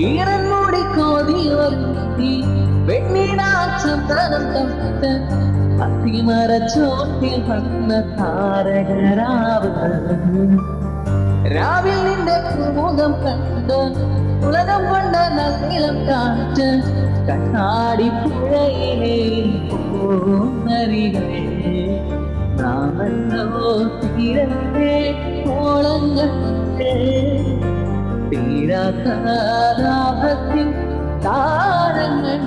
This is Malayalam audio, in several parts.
ഈറൻ മൂടി കോതി ഒരുത്തി വെണ്ണിനാച്ചന്തനം തൊട്ട അത്തിമരച്ചോട്ടിൽ വന്ന താരകരാവ് രാവിൽ നിന്റെ മുഖം കണ്ട് ഉലകം കൊണ്ട നന്ദിലം കാറ്റ് കണ്ണാടി പുഴയിലെ പൂന്നരികളെ നാമല്ലോ തീരത്തെ ഓളങ്ങൾ തീരാത്ത ലാഭത്തിൻ താരങ്ങൾ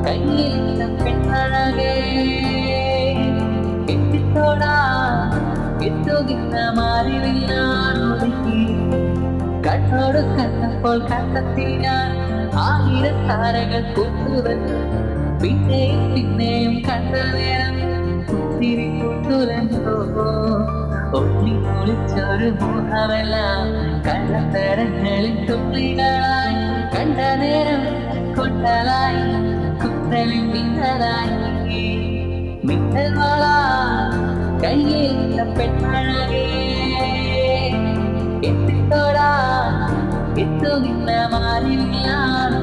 കയ്യിൽ പെണ്ണഴകേ എത്തിത്തോടാ എത്തുകിന്ന മാറിവില്ലാണൊതുക്കി കണ്ണോട് കണ്ടപ്പോൾ കണ്ടെത്തി ഞാൻ 1000 താരകൾ കൂട്ടുവന്നു പിന്നെയും പിന്നെയും കണ്ട നേരം ഒത്തിരി കൂട്ടുരണ്ടോ ഒളി ഒളിച്ചൊരു മോഹമെല്ലാം കള്ളത്തരങ്ങളിൽ തുള്ളികളായി കണ്ട നേരം കൊണ്ടലായി കുത്തലിൽ മിന്നലായി മിന്നൽ വള കയ്യിൽ പെണ്ണഴകേ എത്തിത്തോടാ എത്തുകിന്ന മാറില്ലാണോ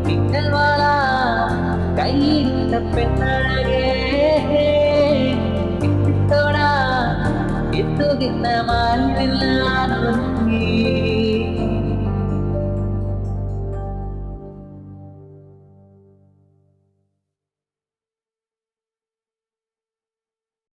മിന്നൽ വള കയ്യിൽ പെണ്ണഴകേ എത്തിത്തോടാ എത്തുകിന്ന മാറില്ലാണോ